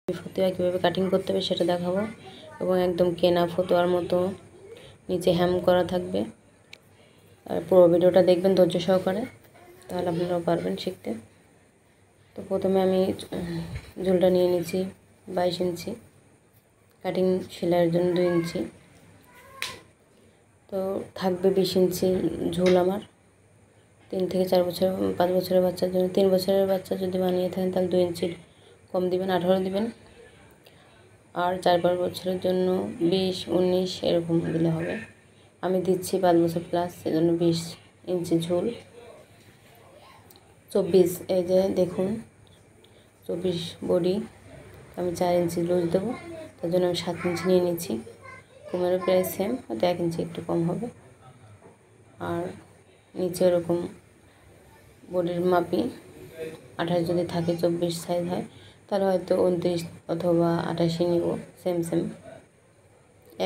ফতুয়া কীভাবে কাটিং করতে হবে সেটা দেখাবো এবং একদম কেনা ফতুয়ার মতো নিচে হ্যাম করা থাকবে। আর পুরো ভিডিওটা দেখবেন ধৈর্য সহকারে, তাহলে আপনারাও পারবেন শিখতে। তো প্রথমে আমি ঝুলটা নিয়ে নিচ্ছি 22 ইঞ্চি, কাটিং সেলাইয়ের জন্য 2 ইঞ্চি, তো থাকবে 20 ইঞ্চি ঝুল আমার 3 থেকে 4 বছর 5 বছরের বাচ্চার জন্য। 3 বছরের বাচ্চা যদি বানিয়ে থাকেন তাহলে 2 ইঞ্চির কম দিবেন, 18 দিবেন। আর 4-5 বছরের জন্য 20-19 এরকম দিলে হবে। আমি দিচ্ছি 5 বছর প্লাস, সেজন্য 20 ইঞ্চি ঝুল। 24 এই যে দেখুন 24 বডি, আমি 4 ইঞ্চি লুজ দেবো, তার জন্য আমি 7 ইঞ্চি নিয়ে নিচ্ছি। কোমরের প্রায় সেম, হয়তো 1 ইঞ্চি একটু কম হবে। আর নিচে এরকম বডির মাপি 28 যদি থাকে, 24 সাইজ হয় তাহলে হয়তো 29 অথবা 28 নিব, সেম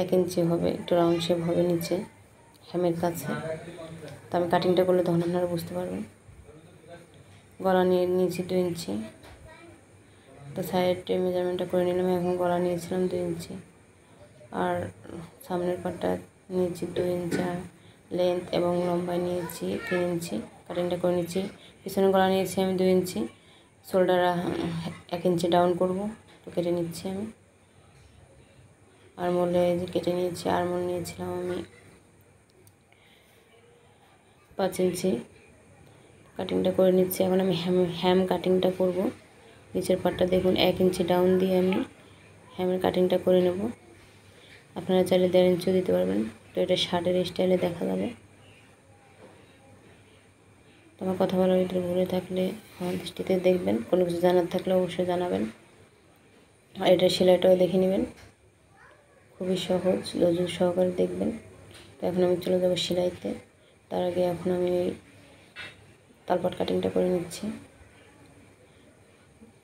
1 ইঞ্চি হবে, একটু রাউন্ড শেপ হবে নিচে হ্যামের কাছে। তো আমি কাটিংটা করলে তখন আপনারা বুঝতে পারবেন। গলা নিয়ে নিয়েছি 2 ইঞ্চি, তো সাইডে মেজারমেন্টটা করে নিলাম। এখন গলা নিয়েছিলাম 2 ইঞ্চি, আর সামনের পাটটা নিয়েছি 2 ইঞ্চি, লেন্থ এবং লম্বায় নিয়েছি 3 ইঞ্চি। কাটিংটা করে নিচ্ছি। পিছনে গলা নিয়েছি আমি 2 ইঞ্চি, শোল্ডার 1 ইঞ্চি ডাউন করব, তো কেটে নিচ্ছি আমি। আরমোলে যে কেটে নিয়েছি, আরমোল নিয়েছিলাম আমি 5 ইঞ্চি। কাটিংটা করে নিচ্ছি। এখন আমি হ্যাম কাটিংটা করব। নিচের পাটটা দেখুন 1 ইঞ্চি ডাউন দিয়ে আমি হ্যামের কাটিংটা করে নেব। আপনারা চাইলে 1.5 ইঞ্চিও দিতে পারবেন, তো এটা শার্টের স্টাইলে দেখা যাবে। তোমার কথা বলার ভিতরে ভুলে থাকলে আমার দৃষ্টিতে দেখবেন, কোনো কিছু জানার থাকলে অবশ্যই জানাবেন। আর এটা সেলাইটাও দেখে নেবেন, খুবই সহজ, ধৈর্য সহকারে দেখবেন। তো এখন আমি চলে যাব সেলাইতে। তার আগে এখন আমি তালপাট কাটিংটা করে নিচ্ছি।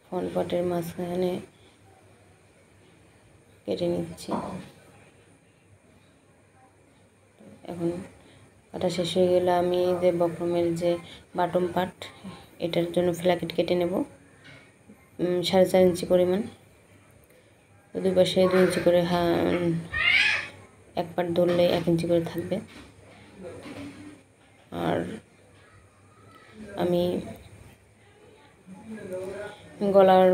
ফ্রন্ট পার্টের মাঝখানে কেটে নিচ্ছি। এখন কাটা শেষ হয়ে গেলে আমি যে বক্রমের যে বাটম পার্ট, এটার জন্য ফ্ল্যাকেট কেটে নেব 4.5 ইঞ্চি পরিমাণ। তো দুই পাশে 2 ইঞ্চি করে এক পার্ট ধরলে 1 ইঞ্চি করে থাকবে। আর আমি গলার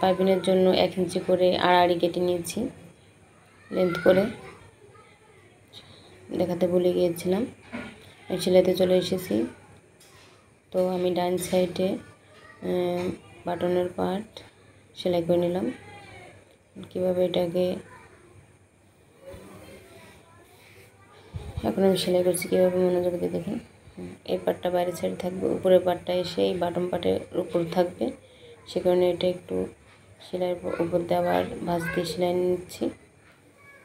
পাইপিনের জন্য 1 ইঞ্চি করে আড়াআড়ি কেটে নিয়েছি লেন্থ করে, দেখাতে ভুলে গিয়েছিলাম। আমি সেলাইতে চলে এসেছি। তো আমি ডান সাইডে বাটনের পার্ট সেলাই করে নিলাম। কীভাবে এটাকে এখন আমি সেলাই করছি, কীভাবে মনোযোগ দিয়ে দেখুন। এই পার্টটা বাইরের সাইডে থাকবে, উপরের পার্টটা এসে এই বাটন পার্টের উপর থাকবে, সে কারণে এটা একটু সেলাইয়ের উপর দিয়ে আবার ভাঁজ দিয়ে সেলাই নিচ্ছি।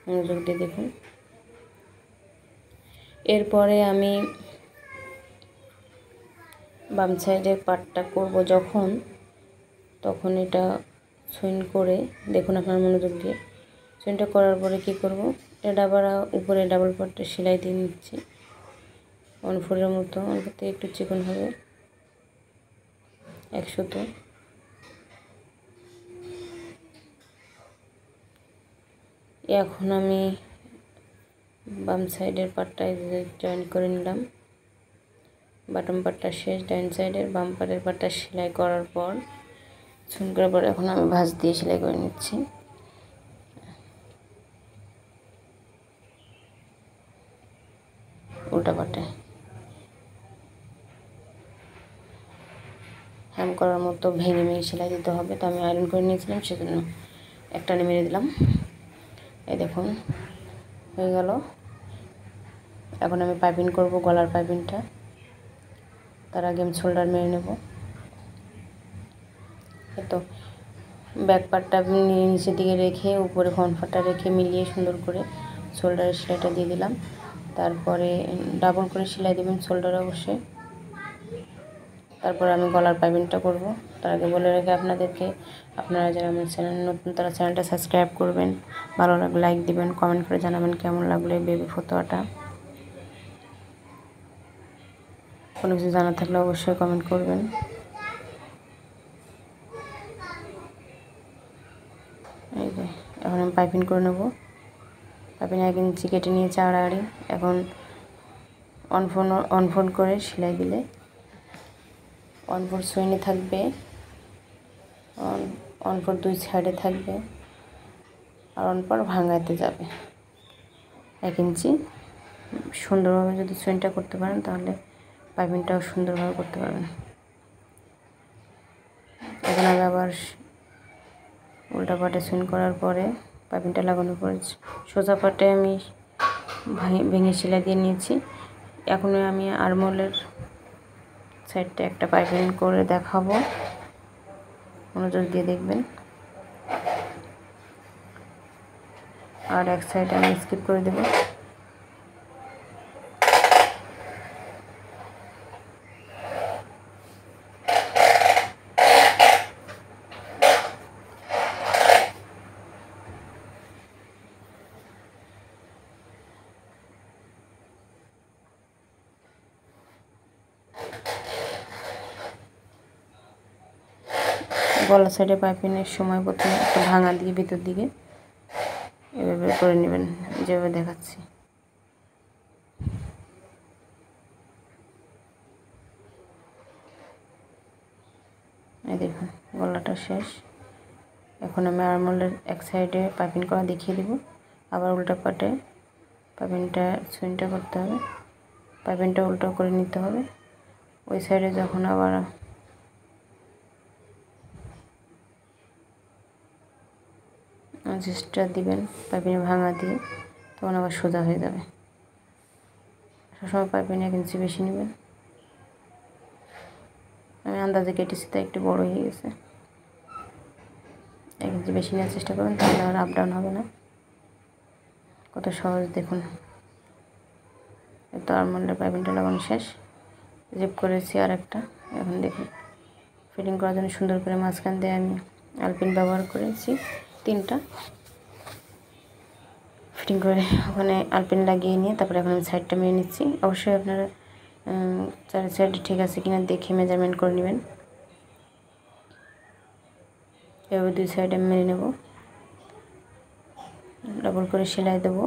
মনোযোগ দিয়ে দেখুন। এরপরে আমি বাম সাইডের পার্টটা করব যখন, তখন এটা সুইং করে দেখুন আপনার মনোযোগ দিয়ে। সুইংটা করার পরে কি করব, এটা আবার উপরে ডাবল পার্টে সেলাই দিয়ে নিচ্ছি 1/4 মতো, অল্প থেকে একটু চিকন হবে 1 সুতো। এখন আমি বাম সাইডের পার্টটা জয়েন করে নিলাম। বাটম পার্টটা শেষ, ডান সাইডের বাম পার্টের পার্টটা সেলাই করার পর সুইং করার পর এখন আমি ভাঁজ দিয়ে সেলাই করে নিচ্ছি। উল্টা পাটে হ্যাম করার মতো ভেঙে সেলাই দিতে হবে। তো আমি আয়রন করে নিয়েছিলাম, সেজন্য একটা মেরে দিলাম। এই দেখুন হয়ে গেল। এখন আমি পাইপিং করব, গলার পাইপিংটা। তার আগে আমি শোল্ডার মেরে নেব। তো ব্যাক পার্টটা নিচের দিকে রেখে উপরে ফ্রন্ট পার্টটা রেখে মিলিয়ে সুন্দর করে শোল্ডারের সেলাইটা দিয়ে দিলাম। তারপরে ডাবল করে সেলাই দেবেন শোল্ডারে অবশ্যই। তারপর আমি গলার পাইপিংটা করব। তার আগে বলে রেখে আপনাদেরকে, আপনারা যারা আমার চ্যানেল নতুন তারা চ্যানেলটা সাবস্ক্রাইব করবেন, ভালো লাগলে লাইক দিবেন, কমেন্ট করে জানাবেন কেমন লাগলো এই বেবি ফতোয়াটা। কোনো কিছু জানা থাকলে অবশ্যই কমেন্ট করবেন। আমি পাইপিং করে নেব। পাইপিং 1 ইঞ্চি কেটে নিয়েছি আড়াআড়ি। এখন অনফোল্ড করে সেলাই দিলে অনফোল্ড সুইনে থাকবে, অনফোল্ড 2 সাইডে থাকবে, আর অনপর ভাঙাইতে যাবে 1 ইঞ্চি। সুন্দরভাবে যদি সুইনটা করতে পারেন তাহলে পাইপিংটাও সুন্দরভাবে করতে পারবেন। এখন আমি আবার উল্টা পাটে সুইন করার পরে পাইপিংটা লাগানোর পরে সোজা পাটে আমি ভেঙে সেলাই দিয়ে নিয়েছি। এখন আমি আরমোলের সাইডটা একটা পাইপিং করে দেখাবো, মনোযোগ দিয়ে দেখবেন। আর এক সাইডে আমি স্কিপ করে দেব। গলা সাইডে পাইপিংয়ের সময় প্রথমে একটা ভাঙা দিয়ে ভিতর দিকে এভাবে করে নেবেন, যেভাবে দেখাচ্ছি। এই দেখুন গলাটা শেষ। এখন আমি আরমোলের এক সাইডে পাইপিং করা দেখিয়ে দেব। আবার উল্টা পাটে পাইপিংটা সুইনটা করতে হবে, পাইপিংটা উল্টো করে নিতে হবে। ওই সাইডে যখন আবার চেষ্টা দিবেন পাইপিং ভাঙা দিয়ে, তখন আবার সোজা হয়ে যাবে। সবসময় পাইপিং 1 ইঞ্চি বেশি নেবেন। আমি আন্দাজে কেটেছি তাই একটু বড় হয়ে গেছে। 1 ইঞ্চি বেশি নেওয়ার চেষ্টা করবেন, তাহলে আর আপ ডাউন হবে না। কত সহজ দেখুন। তো আরমোলের পাইপিংটা লাগানো শেষ, জিপ করেছি আর একটা। এখন দেখুন ফিটিং করার জন্য সুন্দর করে মাঝখান দিয়ে আমি আলপিন ব্যবহার করেছি 3টা। ফিটিং করে ওখানে আলপিন লাগিয়ে নিয়ে তারপরে এখন আমি সাইডটা মেরে নিচ্ছি। অবশ্যই আপনারা 4 সাইড ঠিক আছে কিনা দেখে মেজারমেন্ট করে নেবেন। এভাবে 2 সাইডে মেরে নেব, ডাবল করে সেলাই দেবো।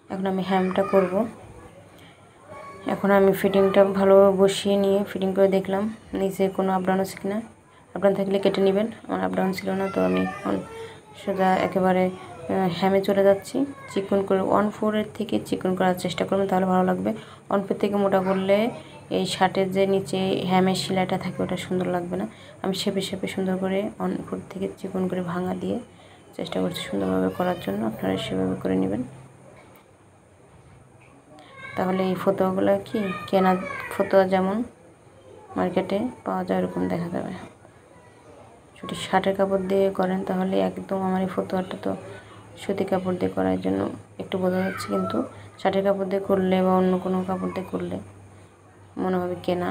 এখন আমি হ্যামটা করব। এখন আমি ফিটিংটা ভালোভাবে বসিয়ে নিয়ে ফিটিং করে দেখলাম নিচে কোনো আপ ডাউন আছে কিনা। আপ ডাউন থাকলে কেটে নেবেন। আমার আপ ডাউন ছিল না, তো আমি সোজা একেবারে হ্যামে চলে যাচ্ছি। চিকন করে 1/4 থেকে চিকন করার চেষ্টা করবেন, তাহলে ভালো লাগবে। 1/4 থেকে মোটা করলে এই শার্টের যে নিচে হ্যামের সেলাইটা থাকে ওটা সুন্দর লাগবে না। আমি শেপে সুন্দর করে 1/4 থেকে চিকন করে ভাঙা দিয়ে চেষ্টা করছি সুন্দরভাবে করার জন্য। আপনারা সেভাবে করে নেবেন, তাহলে এই ফতোয়াগুলো কি কেনা ফতোয়া যেমন মার্কেটে পাওয়া যায় এরকম দেখা যাবে। যদি শার্টের কাপড় দিয়ে করেন তাহলে একদম আমার এই ফতোয়াটা তো সুতি কাপড় দিয়ে করার জন্য একটু বোঝা যাচ্ছে, কিন্তু শার্টের কাপড় দিয়ে করলে বা অন্য কোনো কাপড় দিয়ে করলে মনে হবে কেনা,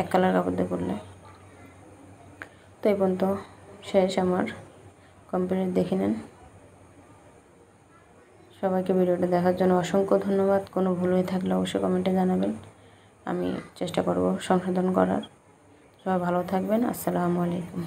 এক কালার কাপড় দিয়ে করলে। তো এই পর্যন্ত শেষ আমার কমপ্লিট, দেখে নেন। সবাইকে ভিডিওটা দেখার জন্য অসংখ্য ধন্যবাদ। কোনো ভুল হয়ে থাকলে অবশ্যই কমেন্টে জানাবেন, আমি চেষ্টা করব সংশোধন করার। সবাই ভালো থাকবেন। আসসালামু আলাইকুম।